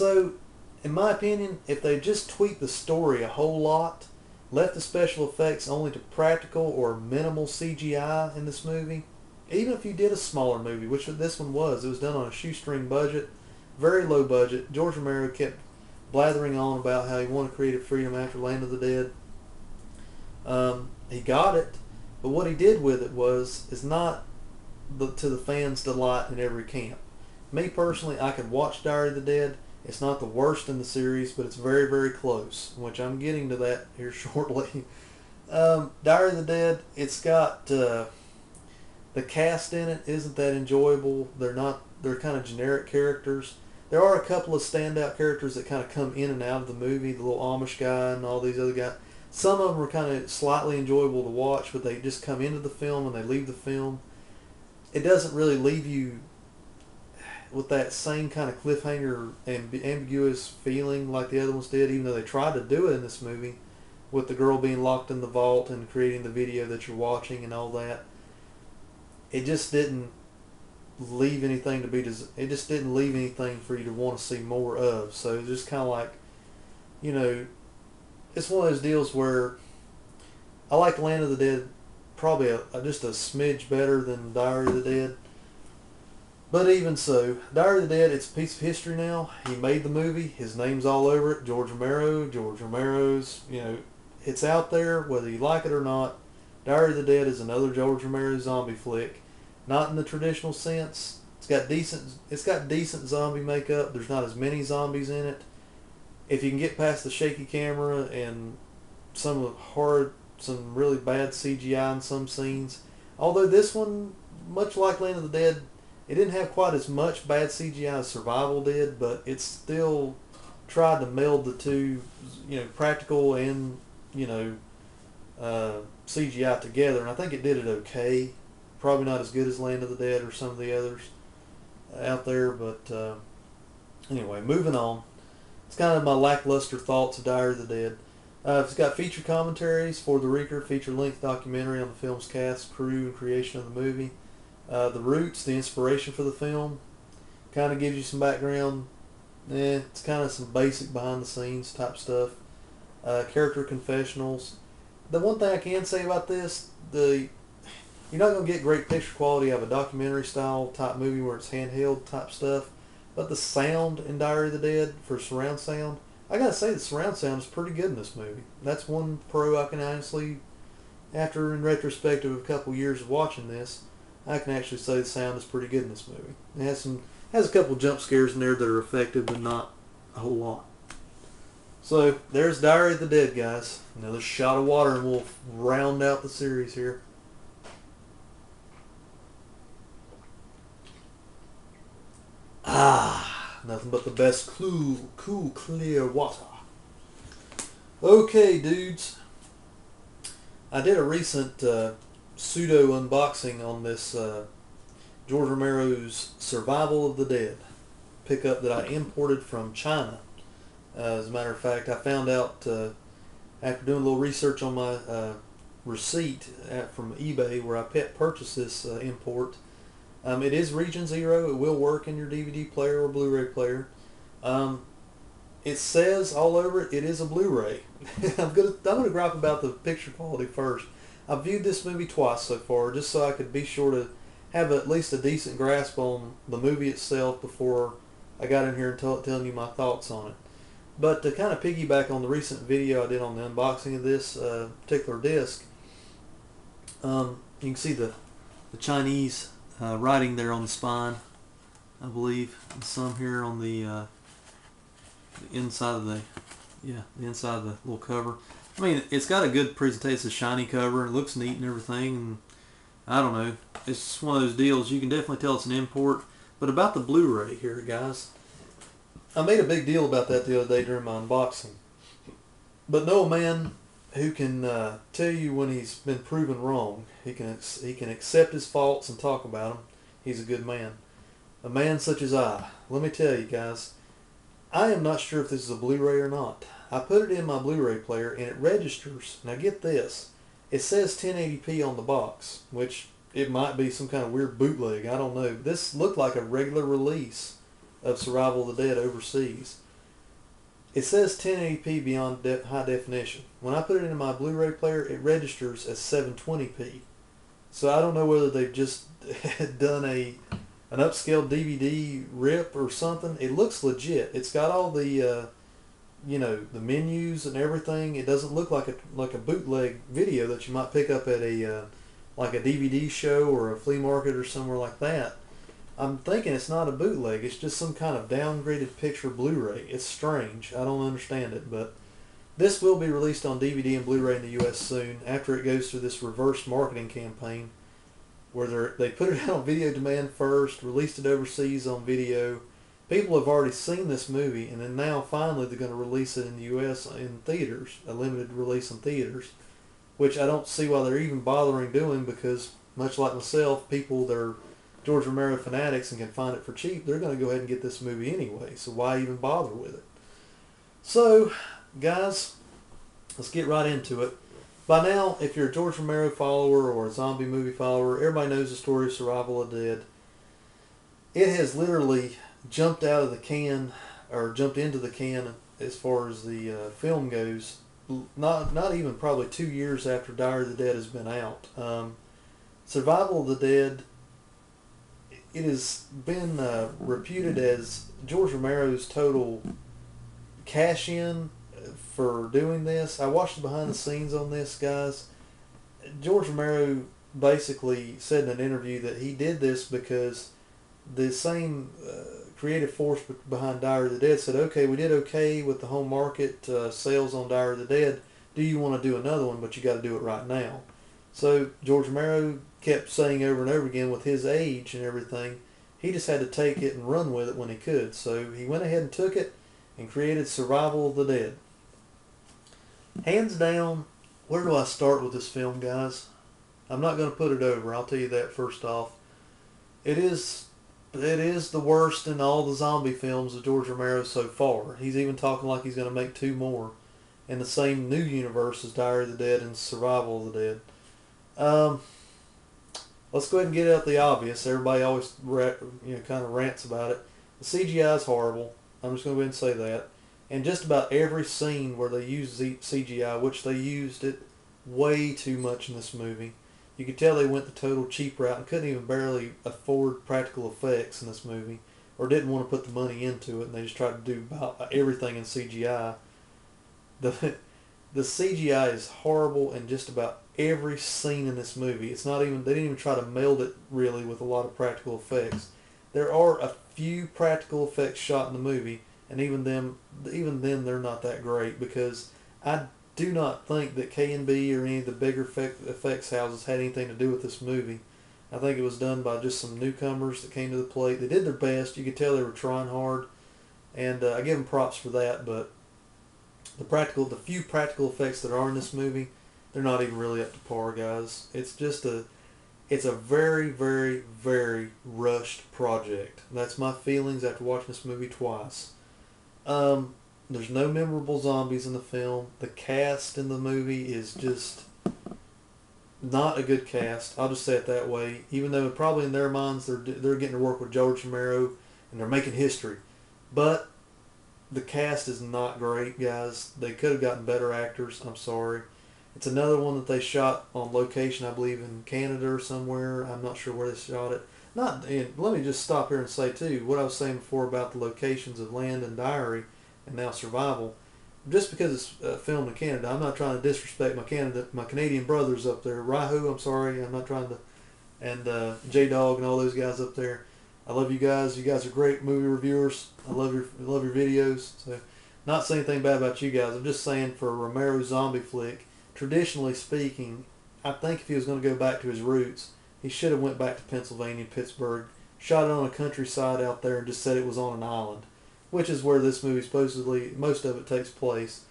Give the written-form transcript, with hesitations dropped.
So, in my opinion, if they just tweaked the story a whole lot, left the special effects only to practical or minimal CGI in this movie, even if you did a smaller movie, which this one was, it was done on a shoestring budget, very low budget. George Romero kept blathering on about how he wanted creative freedom after Land of the Dead. He got it, but what he did with it is not to the fans' delight in every camp. Me personally, I could watch Diary of the Dead. It's not the worst in the series, but it's very, very close, which I'm getting to that here shortly. Diary of the Dead, it's got the cast in it isn't that enjoyable. They're kind of generic characters. There are a couple of standout characters that kind of come in and out of the movie, the little Amish guy and all these other guys. Some of them are kind of slightly enjoyable to watch, but they just come into the film and they leave the film. It doesn't really leave you with that same kind of cliffhanger and ambiguous feeling like the other ones did, even though they tried to do it in this movie with the girl being locked in the vault and creating the video that you're watching and all that. It just didn't leave anything to be it just didn't leave anything for you to want to see more of. So it's just kind of like, it's one of those deals where I like Land of the Dead probably just a smidge better than Diary of the Dead. But even so, Diary of the Dead, it's a piece of history now. He made the movie. His name's all over it. George Romero. George Romero's, it's out there whether you like it or not. Diary of the Dead is another George Romero zombie flick. Not in the traditional sense. It's got decent zombie makeup. There's not as many zombies in it. If you can get past the shaky camera and some really bad CGI in some scenes. Although this one, much like Land of the Dead, it didn't have quite as much bad CGI as Survival did, but it still tried to meld the two, practical and, CGI together. And I think it did it okay. Probably not as good as Land of the Dead or some of the others out there, but anyway, moving on. It's kind of my lackluster thoughts of Diary of the Dead. It's got feature commentaries for the Reeker, feature-length documentary on the film's cast, crew, and creation of the movie. The roots, the inspiration for the film, kind of gives you some background. It's kind of some basic behind-the-scenes type stuff. Character confessionals. The one thing I can say about this, you're not going to get great picture quality out of a documentary style type movie where it's handheld type stuff, but the sound in Diary of the Dead for surround sound, I gotta say the surround sound is pretty good in this movie. That's one pro I can honestly, after in retrospect of a couple years of watching this, I can actually say the sound is pretty good in this movie. It has a couple jump scares in there that are effective, but not a whole lot. So there's Diary of the Dead, guys. Another shot of water and we'll round out the series here. Nothing but the best cool, clear water. Okay, dudes. I did a recent pseudo unboxing on this George Romero's Survival of the Dead pickup that I imported from China. As a matter of fact, I found out after doing a little research on my receipt from eBay where I purchased this import. It is Region 0. It will work in your DVD player or Blu-ray player. It says all over it, it is a Blu-ray. I'm gonna gripe about the picture quality first. I've viewed this movie twice so far, just so I could be sure to have at least a decent grasp on the movie itself before I got in here and telling you my thoughts on it. But to kind of piggyback on the recent video I did on the unboxing of this particular disc, you can see the Chinese writing there on the spine, I believe, and some here on the inside of the inside of the little cover. I mean, it's got a good presentation. It's a shiny cover and it looks neat and everything. And I don't know, it's just one of those deals. You can definitely tell it's an import. But about the Blu-ray here, guys, I made a big deal about that the other day during my unboxing. But know a man who can tell you when he's been proven wrong. He can accept his faults and talk about them. He's a good man. A man such as I. Let me tell you guys, I am not sure if this is a Blu-ray or not. I put it in my Blu-ray player and it registers. Now get this. It says 1080p on the box, which it might be some kind of weird bootleg. I don't know. This looked like a regular release of Survival of the Dead overseas. It says 1080p beyond high definition. When I put it into my Blu-ray player, it registers as 720p. So I don't know whether they've just done an upscaled DVD rip or something. It looks legit. It's got all the the menus and everything. It doesn't look like a bootleg video that you might pick up at a like a DVD show or a flea market or somewhere like that. I'm thinking it's not a bootleg. It's just some kind of downgraded picture Blu-ray. It's strange. I don't understand it, but this will be released on DVD and Blu-ray in the U.S. soon after it goes through this reverse marketing campaign where they put it out on video demand first, released it overseas on video. People have already seen this movie, and then now finally they're going to release it in the U.S. in theaters, a limited release in theaters, which I don't see why they're even bothering doing because, much like myself, people that are George Romero fanatics and can find it for cheap, they're going to go ahead and get this movie anyway, so why even bother with it? So, guys, let's get right into it. By now, if you're a George Romero follower or a zombie movie follower, everybody knows the story of Survival of the Dead. It has literally jumped out of the can, or jumped into the can as far as the film goes, not even probably 2 years after Diary of the Dead has been out. Survival of the Dead, it has been reputed as George Romero's total cash-in for doing this. I watched the behind the scenes on this, guys. George Romero basically said in an interview that he did this because the same creative force behind Diary of the Dead said, okay, we did okay with the home market sales on Diary of the Dead. Do you want to do another one, but you got to do it right now? So George Romero kept saying over and over again, with his age and everything, he just had to take it and run with it when he could. So he went ahead and took it and created Survival of the Dead. Hands down, where do I start with this film, guys? I'm not going to put it over. I'll tell you that first off. It is the worst in all the zombie films of George Romero so far. He's even talking like he's going to make 2 more in the same new universe as Diary of the Dead and Survival of the Dead. Let's go ahead and get out the obvious. Everybody always kind of rants about it. The CGI is horrible. I'm just going to go ahead and say that. And just about every scene where they use CGI, which they used it way too much in this movie, you could tell they went the total cheap route and couldn't even barely afford practical effects in this movie, or didn't want to put the money into it, and they just tried to do about everything in CGI. The CGI is horrible in just about every scene in this movie. It's not even, they didn't even try to meld it really with a lot of practical effects. There are a few practical effects shot in the movie, and even then they're not that great, because I do not think that K&B or any of the bigger effects houses had anything to do with this movie. I think it was done by just some newcomers that came to the plate. They did their best. You could tell they were trying hard, and I give them props for that. But the few practical effects that are in this movie, they're not even really up to par, guys. It's a very, very, very rushed project. That's my feelings after watching this movie twice. There's no memorable zombies in the film. The cast in the movie is just not a good cast. I'll just say it that way. Even though probably in their minds they're getting to work with George Romero and they're making history, but the cast is not great, guys. They could have gotten better actors. I'm sorry. It's another one that they shot on location, I believe, in Canada or somewhere. I'm not sure where they shot it. Let me just stop here and say too what I was saying before about the locations of Land and Diary and now Survival. Just because it's filmed in Canada, I'm not trying to disrespect my Canadian brothers up there. Rahu, I'm sorry, I'm not trying to, and J-Dog and all those guys up there. I love you guys. You guys are great movie reviewers. I love your videos. So, not saying anything bad about you guys. I'm just saying for a Romero zombie flick, traditionally speaking, I think if he was going to go back to his roots, he should have went back to Pennsylvania, Pittsburgh, shot it on a countryside out there, and just said it was on an island, which is where this movie supposedly, most of it takes place.